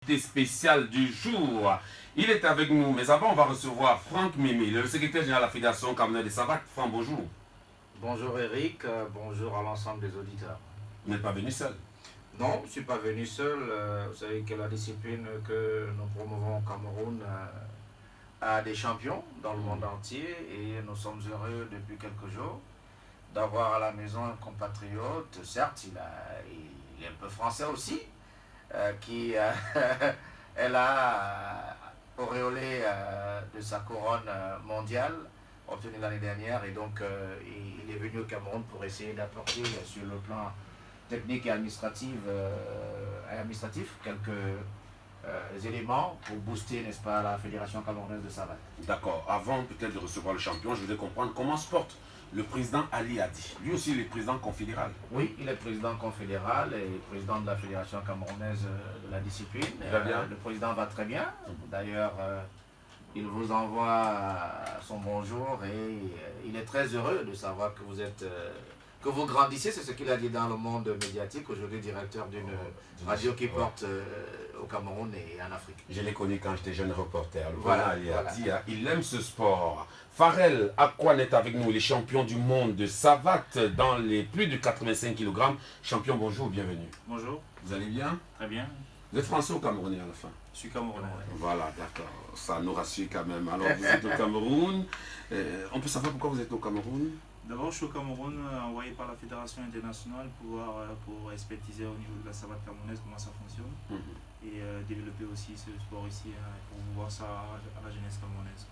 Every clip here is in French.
Spécial du jour. Il est avec nous, mais avant on va recevoir Franck Mimi, le secrétaire général de la Fédération camerounaise de savate. Franck, bonjour. Bonjour Eric, bonjour à l'ensemble des auditeurs. Vous n'êtes pas venu seul? Non, je ne suis pas venu seul. Vous savez que la discipline que nous promouvons au Cameroun a des champions dans le monde entier et nous sommes heureux depuis quelques jours d'avoir à la maison un compatriote. Certes, il est un peu français aussi, qui est là auréolé de sa couronne mondiale obtenue l'année dernière, et donc il est venu au Cameroun pour essayer d'apporter sur le plan technique et administratif quelques éléments pour booster, n'est-ce pas, la Fédération camerounaise de savate. D'accord, avant peut-être de recevoir le champion, je voudrais comprendre comment se porte le président Ali Hadi. Lui aussi il est président confédéral. Oui, il est président confédéral et président de la Fédération camerounaise de la discipline. Le président va très bien. D'ailleurs, il vous envoie son bonjour et il est très heureux de savoir que vous êtes, que vous grandissez. C'est ce qu'il a dit dans le monde médiatique. Aujourd'hui, directeur d'une radio qui porte au Cameroun et en Afrique. Je l'ai connu quand j'étais jeune reporter. Voilà, Ali Hadi, il aime ce sport. Farel Akwan est avec nous, il est champion du monde de savate dans les plus de 85 kg. Champion, bonjour, bienvenue. Bonjour. Vous allez bien? Très bien. Vous êtes français ou camerounais à la fin? Je suis camerounais. Voilà, d'accord. Ça nous rassure quand même. Alors, vous êtes au Cameroun. On peut savoir pourquoi vous êtes au Cameroun? D'abord, je suis au Cameroun, envoyé par la Fédération internationale pour expertiser au niveau de la savate camerounaise comment ça fonctionne et développer aussi ce sport ici pour voir ça à la jeunesse camerounaise.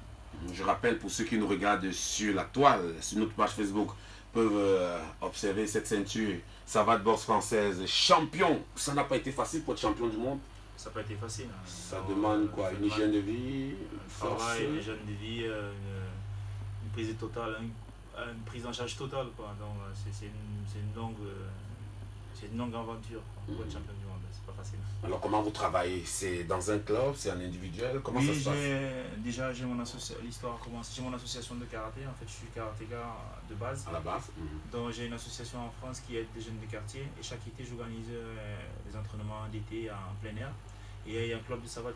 Je rappelle pour ceux qui nous regardent sur la toile, sur notre page Facebook, peuvent observer cette ceinture savate boxe française champion. Ça n'a pas été facile pour être champion du monde? Ça n'a pas été facile. Hein. Ça demande quoi? Une hygiène de vie, travail, une hygiène de vie, une prise totale, une prise en charge totale, quoi. Donc c'est une longue aventure pour être champion du monde. C'est pas facile. Alors comment vous travaillez? C'est dans un club? C'est en individuel? Comment oui, ça se passe? Déjà j'ai mon association. L'histoire a commencé. J'ai mon association de karaté. En fait, je suis karatéka de base. À la base. Donc j'ai une association en France qui aide des jeunes de quartier. Et chaque été, j'organise des entraînements d'été en plein air. Et il y a un club de savate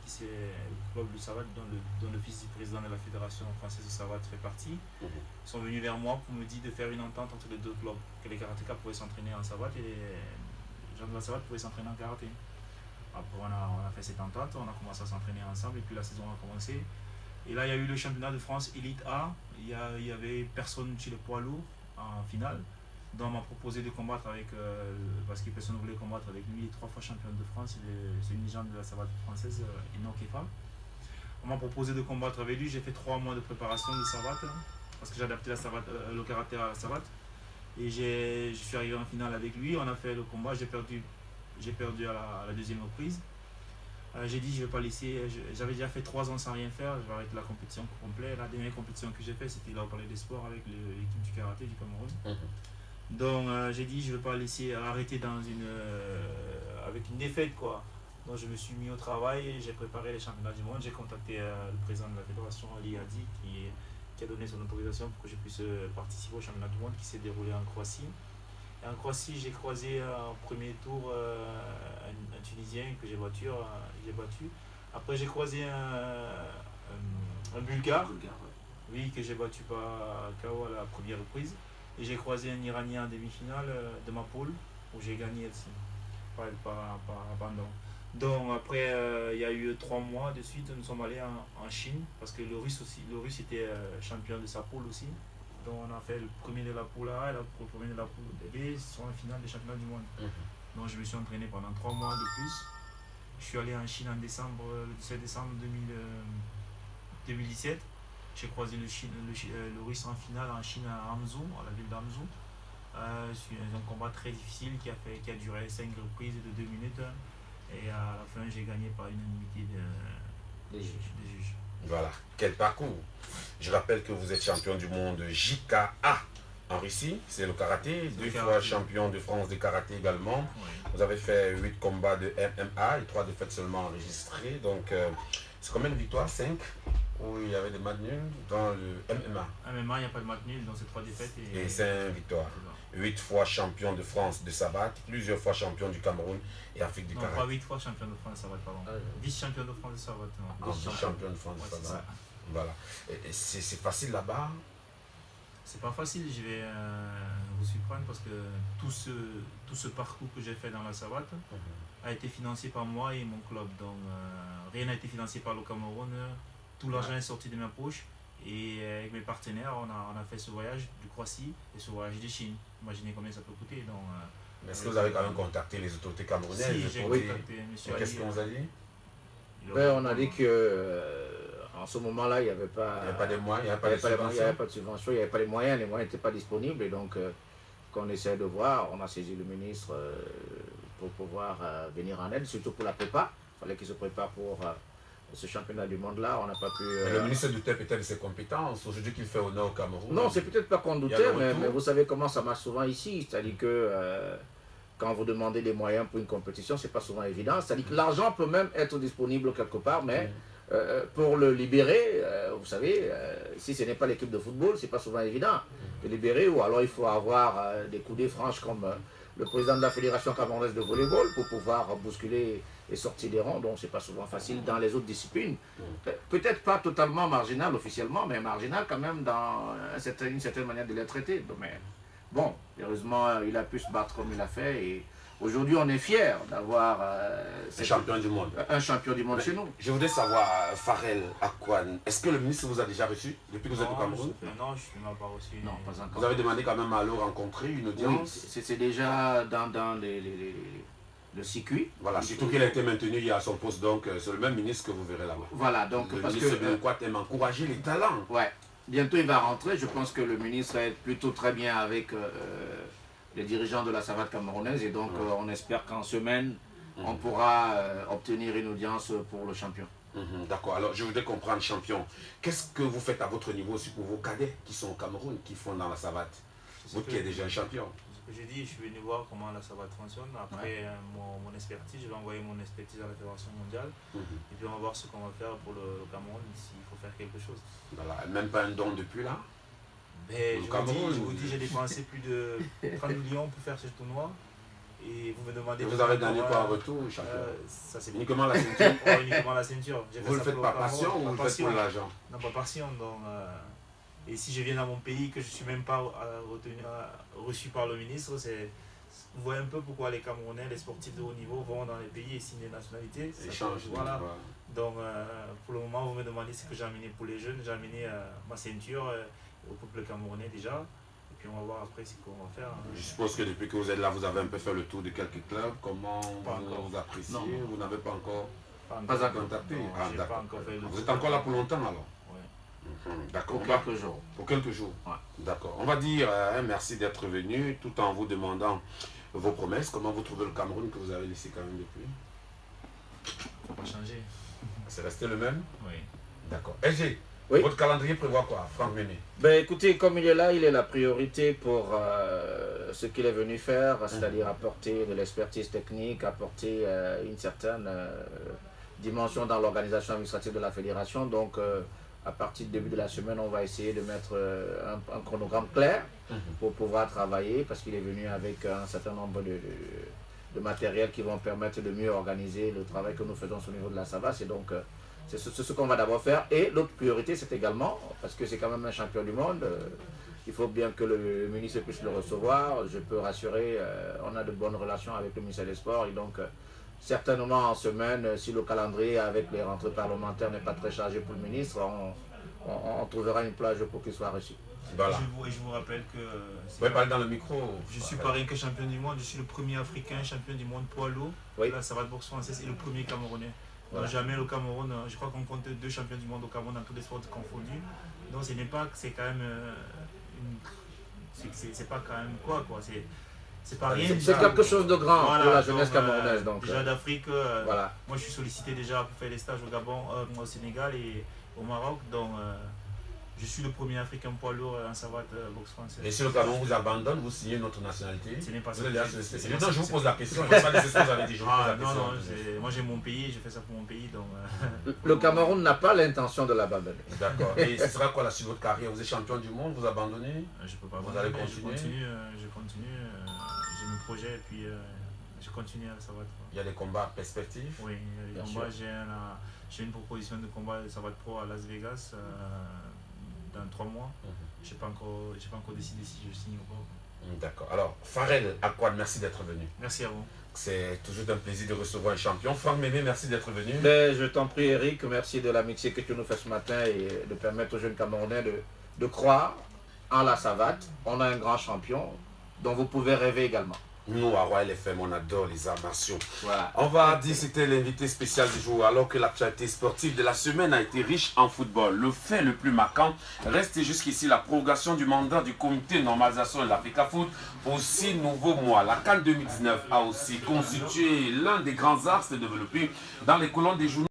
dont le fils du président de la Fédération française de savate fait partie. Ils sont venus vers moi pour me dire de faire une entente entre les deux clubs, que les karatékas pouvaient s'entraîner en savate et les gens de la savate pouvaient s'entraîner en karaté. Après on a fait cette entente, on a commencé à s'entraîner ensemble et puis la saison a commencé. Et là il y a eu le championnat de France Elite A, il y avait personne chez les poids lourds en finale. Donc on m'a proposé de combattre avec, parce que personne ne voulait combattre avec lui, 3 fois championne de France, c'est une légende de la savate française, Enoch Kefa. On m'a proposé de combattre avec lui, j'ai fait 3 mois de préparation de savate, parce que j'ai adapté le karaté à la savate. Et je suis arrivé en finale avec lui, on a fait le combat, j'ai perdu à la deuxième reprise. J'ai dit je vais pas laisser, j'avais déjà fait 3 ans sans rien faire, je vais arrêter la compétition complète. La dernière compétition que j'ai faite, c'était là au Palais des Sports avec l'équipe du karaté du Cameroun. Donc j'ai dit je ne vais pas laisser arrêter avec une défaite, quoi. Donc je me suis mis au travail, j'ai préparé les championnats du monde, j'ai contacté le président de la fédération, Ali Hadi, qui a donné son autorisation pour que je puisse participer au championnat du monde qui s'est déroulé en Croatie. Et en Croatie, j'ai croisé au premier tour un Tunisien que j'ai battu. Après j'ai croisé un Bulgare, oui, que j'ai battu par KO à la première reprise. Et j'ai croisé un Iranien en demi-finale de ma poule, où j'ai gagné aussi, par abandon. Donc après, il y a eu 3 mois de suite, nous sommes allés en Chine, parce que le Russe était champion de sa poule aussi. Donc on a fait le premier de la poule A et le premier de la poule B, sont en finale des championnats du monde. Donc je me suis entraîné pendant 3 mois de plus. Je suis allé en Chine en décembre, le 17 décembre 2017. J'ai croisé le Russe en finale en Chine à Hangzhou, à la ville d'Hangzhou. C'est un combat très difficile qui a duré 5 reprises de 2 minutes. Et à la fin, j'ai gagné par unanimité des juges. Voilà, quel parcours! Je rappelle que vous êtes champion du monde JKA en Russie, c'est le karaté, 2 fois champion de France de karaté également. Oui. Vous avez fait 8 combats de MMA et 3 défaites seulement enregistrées. Donc, c'est combien de victoires? 5? où il y avait des matchs nuls dans le MMA. MMA, il n'y a pas de match nul, donc c'est 3 défaites Et 5 victoires. 8 fois champion de France de savate, plusieurs fois champion du Cameroun et Afrique du Non, Caraïbe. pas 8 fois champion de France de savate, pardon. Vice-champion de France de savate. Non. Vice-champion de France de Ouais, c'est savate. ça. Voilà. Et c'est facile là-bas. C'est pas facile, je vais vous surprendre parce que tout ce parcours que j'ai fait dans la savate a été financé par moi et mon club. Donc rien n'a été financé par le Cameroun. Tout l'argent est sorti de ma poche. Et avec mes partenaires, on a fait ce voyage de Croatie et ce voyage de Chine. Imaginez combien ça peut coûter. Donc, Mais est-ce que vous avez quand même contacté les autorités camerounaises? si, j'ai pour contacté M. Qu'est-ce qu'on vous a dit? On a dit que en ce moment-là, il n'y avait pas, Il n'y avait pas de moyens, il n'y avait pas il de n'y avait subventions. pas de subvention, il n'y avait pas les moyens n'étaient pas disponibles. Et donc, qu'on essaie de voir, on a saisi le ministre pour pouvoir venir en aide, surtout pour la prépa. Il fallait qu'il se prépare pour ce championnat du monde-là. On n'a pas pu. Mais le ministre doutait peut-être de ses compétences, aujourd'hui qu'il fait honneur au Cameroun. Non, c'est peut-être pas qu'on Il y a doutait, le mais retour. vous savez comment ça marche souvent ici. C'est-à-dire que quand vous demandez des moyens pour une compétition, c'est pas souvent évident. C'est-à-dire que l'argent peut même être disponible quelque part, mais pour le libérer, vous savez, si ce n'est pas l'équipe de football, c'est pas souvent évident de libérer, ou alors il faut avoir des coudées franches comme le président de la Fédération camerounaise de volleyball pour pouvoir bousculer et sortir des rangs, donc c'est pas souvent facile dans les autres disciplines. Peut-être pas totalement marginal officiellement, mais marginal quand même dans une certaine manière de les traiter. Mais bon, heureusement, il a pu se battre comme il a fait et aujourd'hui on est fiers d'avoir C'est champion du monde. un champion du monde chez nous. Je voudrais savoir, Farel Akwan, est-ce que le ministre vous a déjà reçu depuis que vous êtes au Cameroun? Non, je ne m'ai pas reçu. Non, pas encore. Vous avez demandé quand même à le rencontrer, une Oui, audience? c'est déjà dans le circuit. Voilà, surtout qu'il a été maintenu hier à son poste, donc c'est le même ministre que vous verrez là-bas. Voilà, donc Le parce ministre que Benkwat aime encourager les talents. ouais, bientôt il va rentrer. Je pense que le ministre est plutôt très bien avec les dirigeants de la savate camerounaise et donc on espère qu'en semaine on pourra obtenir une audience pour le champion. D'accord, alors je voudrais comprendre, champion, qu'est-ce que vous faites à votre niveau aussi pour vos cadets qui sont au Cameroun, qui font dans la savate? Vous qui êtes déjà un champion. Ce que j'ai dit, je suis venu voir comment la savate fonctionne. Après mon expertise, je vais envoyer mon expertise à la Fédération mondiale. Et puis on va voir ce qu'on va faire pour le Cameroun, s'il faut faire quelque chose. Voilà, même pas un don depuis là? Mais Au je Cameroun, vous dis, j'ai dépensé plus de 30 millions pour faire ce tournoi. Et vous me demandez... Et vous avez gagné quoi en retour, champion? Ça c'est Uniquement la ceinture? uniquement la ceinture. J'ai fait Vous le ça faites pour par le Cameroun, passion ou vous le faites pour l'argent? Non, pas passion. Donc, et si je viens dans mon pays, que je ne suis même pas reçu par le ministre, vous voyez un peu pourquoi les Camerounais, les sportifs de haut niveau vont dans les pays et signent des nationalités. Échange. Voilà. Donc, pour le moment, vous me demandez ce que j'ai amené pour les jeunes. J'ai amené ma ceinture au peuple camerounais déjà. Et puis on va voir après ce qu'on va faire. Je suppose que depuis que vous êtes là, vous avez un peu fait le tour de quelques clubs. Comment Pas encore. vous appréciez? Non. Vous n'avez pas encore Pas encore. contacté? Non, Ah, j'ai d'accord. pas encore fait le Vous tour. êtes encore là pour longtemps alors? Ouais. D'accord. Pour quelques jours. Pour quelques jours. Ouais. D'accord. On va dire merci d'être venu tout en vous demandant vos promesses. Comment vous trouvez le Cameroun que vous avez laissé quand même depuis? Ça n'a pas changé. C'est resté le même? Oui. D'accord. LG, Oui. votre calendrier prévoit quoi, Franck Méné? Ben écoutez, comme il est là, il est la priorité pour ce qu'il est venu faire, c'est-à-dire apporter de l'expertise technique, apporter une certaine dimension dans l'organisation administrative de la fédération. Donc à partir du début de la semaine, on va essayer de mettre un chronogramme clair pour pouvoir travailler, parce qu'il est venu avec un certain nombre de matériel qui vont permettre de mieux organiser le travail que nous faisons au niveau de la savate. Et donc c'est ce qu'on va d'abord faire. Et l'autre priorité, c'est également, parce que c'est quand même un champion du monde, il faut bien que le ministre puisse le recevoir. Je peux rassurer, on a de bonnes relations avec le ministère des Sports. Et donc, certainement en semaine, si le calendrier avec les rentrées parlementaires n'est pas très chargé pour le ministre, on trouvera une plage pour qu'il soit reçu. Voilà. Je vous rappelle que Vous pouvez parler dans le micro. je suis pas rien que champion du monde, je suis le premier Africain champion du monde poids lourd. Oui. La savate boxe française et le premier Camerounais. Voilà. Jamais le Cameroun, je crois qu'on compte 2 champions du monde au Cameroun dans tous les sports confondus. Donc ce n'est pas, c'est quand même c'est pas quand même quoi. C'est pas rien. C'est quelque chose de grand Voilà, pour la jeunesse donc, camerounaise. Donc, déjà d'Afrique, voilà. moi je suis sollicité déjà pour faire des stages au Gabon, au Sénégal et au Maroc. Donc Je suis le premier Africain poids lourd en savate boxe française. Et si le Cameroun vous abandonne, vous signez une autre nationalité? Ce n'est pas ça. Non, je vous pose la question. Je ne sais pas si c'est ce que vous avez dit. Je vous pose la question. Non, moi j'ai mon pays, je fais ça pour mon pays. Donc, Le Cameroun n'a pas l'intention de l'abandonner. D'accord. Et ce sera quoi la suite de votre carrière? Vous êtes champion du monde, vous abandonnez? Je peux pas. Vous allez continuer? Je continue. J'ai mes projets et puis je continue à la savate. Il y a des combats perspectives? Oui, il y a des combats. J'ai une proposition de combat de savate pro à Las Vegas dans 3 mois. Je n'ai pas encore décidé si je signe ou pas. D'accord. Alors, Pharrell Acquad, merci d'être venu. Merci à vous. C'est toujours un plaisir de recevoir un champion. Franck Mémé, merci d'être venu. Mais je t'en prie, Eric, merci de l'amitié que tu nous fais ce matin et de permettre aux jeunes Camerounais de croire en la savate. On a un grand champion dont vous pouvez rêver également. Nous, à Royal FM, on adore les arts martiaux. Voilà. On va dire que c'était l'invité spécial du jour, alors que l'actualité sportive de la semaine a été riche en football. Le fait le plus marquant reste jusqu'ici la prorogation du mandat du comité de normalisation de l'Africa Foot pour 6 nouveaux mois. La CAN 2019 a aussi constitué l'un des grands axes développés dans les colonnes des journaux.